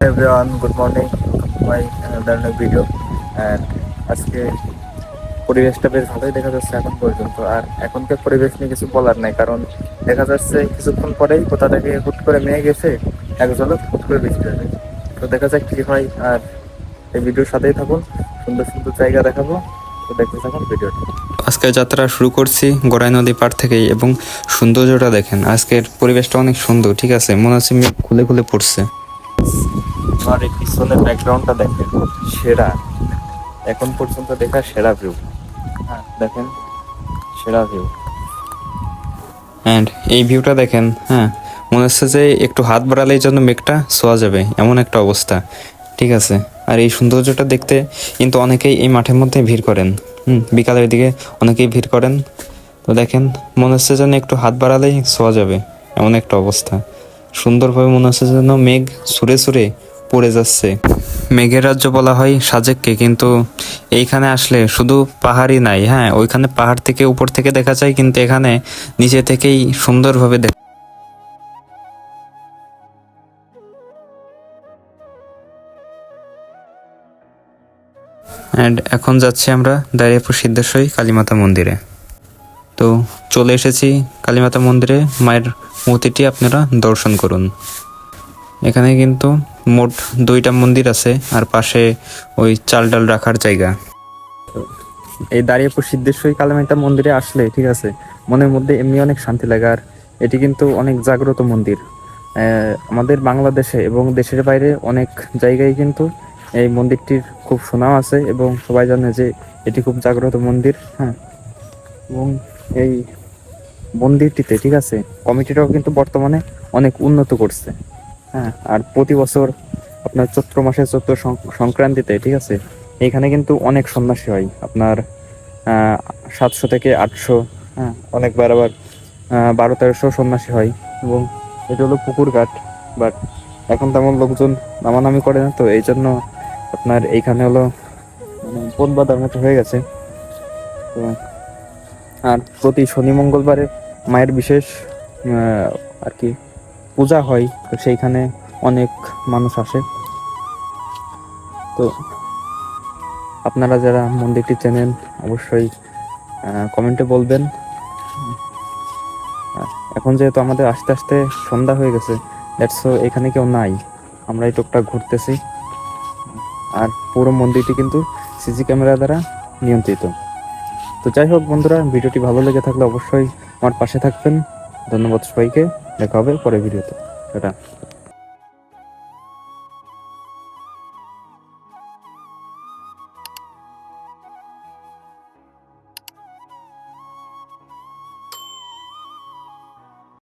everyone, good morning. My another new video. And আজকে পরিবেশটা বেশ ভালোই দেখা যাচ্ছে এখন পর্যন্ত। আর এখনকার পরিবেশ নিয়ে কিছু বলার নাই, কারণ দেখা যাচ্ছে কিছুক্ষণ পরেই কোথা থেকে হুট করে মেয়ে গেছে, এক ঝলক হুট করে বৃষ্টি হবে। তো দেখা যাক কি হয়। আর এই ভিডিওর সাথেই থাকুন, সুন্দর সুন্দর জায়গা দেখাবো। তো দেখতে থাকুন ভিডিওটা। আজকে যাত্রা শুরু করছি গড়াই নদী পাড় থেকেই, এবং সৌন্দর্যটা দেখেন। আজকের পরিবেশটা অনেক সুন্দর, ঠিক আছে, মনে হচ্ছে মেঘ খুলে খুলে পড়ছে। আর এই পিছনের ব্যাকগ্রাউন্ডটা দেখেন, সেরা, এখন পর্যন্ত দেখা সেরা ভিউ। হ্যাঁ দেখেন, সেরা ভিউ। অ্যান্ড এই ভিউটা দেখেন, হ্যাঁ, মনে হচ্ছে যে একটু হাত বাড়ালেই যেন মেঘটা ছোঁয়া যাবে, এমন একটা অবস্থা, ঠিক আছে। আর এই সৌন্দর্যটা দেখতে কিন্তু অনেকেই এই মাঠের মধ্যে ভিড় করেন, বিকালের দিকে অনেকেই ভিড় করেন। তো দেখেন, মনে হচ্ছে যেন একটু হাত বাড়ালেই ছোঁয়া যাবে, এমন একটা অবস্থা। সুন্দরভাবে মনে হচ্ছে যেন মেঘ সুরে সুরে পড়ে যাচ্ছে। মেঘের রাজ্য বলা হয় সাজেককে, কিন্তু এইখানে আসলে শুধু পাহাড়ই নাই, হ্যাঁ, ওইখানে পাহাড় থেকে উপর থেকে দেখা যায়, কিন্তু এখানে নিচে থেকেই সুন্দরভাবে দেখা। অ্যান্ড এখন যাচ্ছি আমরা দাঁড়িয়াপুর সিদ্ধেশ্বরী কালীমাতা মন্দিরে। তো চলে এসেছি কালীমাতা মন্দিরে, মায়ের মূর্তিটি আপনারা দর্শন করুন। এখানে কিন্তু মোট 2টা মন্দির আছে, আর পাশে ওই চাল ডাল রাখার জায়গা। এই দাঁড়িয়েপুর সিদ্ধেশ্বরী কালীমাতা মন্দিরে আসলে, ঠিক আছে, মনের মধ্যে এমনি অনেক শান্তি লাগে। আর এটি কিন্তু অনেক জাগ্রত মন্দির। আমাদের বাংলাদেশে এবং দেশের বাইরে অনেক জায়গায় কিন্তু এই মন্দিরটির খুব সুনাম আছে, এবং সবাই জানে যে এটি খুব জাগ্রত মন্দির। হ্যাঁ, এবং এই মন্দিরটিতে, ঠিক আছে, কমিটিটাও কিন্তু বর্তমানে অনেক উন্নত করছে। হ্যাঁ, আর প্রতি বছর আপনার চৈত্র মাসে চৈত্র সংক্রান্তিতে, ঠিক আছে, এখানে কিন্তু অনেক সন্ন্যাসী হয় আপনার, 700 থেকে 800, হ্যাঁ, অনেকবার আবার 1200-1300 সন্ন্যাসী হয়। এবং এটা হলো পুকুর ঘাট, বাট এখন তেমন লোকজন নামানামি করে না, তো এই জন্য আপনার এইখানে হলো পোদ বাঁধার মতো হয়ে গেছে। তো আর প্রতি শনি মঙ্গলবারে মায়ের বিশেষ আর কি পূজা হয়, তো সেইখানে অনেক মানুষ আসে। তো আপনারা যারা মন্দিরটি চেনেন অবশ্যই কমেন্টে বলবেন। এখন যেহেতু আমাদের আস্তে আস্তে সন্ধ্যা হয়ে গেছে, দ্যাটস এখানে কেউ নাই, আমরা এই টুকটাক ঘুরতেছি। আর পুরো মন্দিরটি কিন্তু সিসি ক্যামেরা দ্বারা নিয়ন্ত্রিত। তো যাই হোক বন্ধুরা, ভিডিওটি ভালো লেগে থাকলে অবশ্যই আমার পাশে থাকবেন। ধন্যবাদ সবাইকে, দেখা হবে পরের ভিডিওতে। টাটা।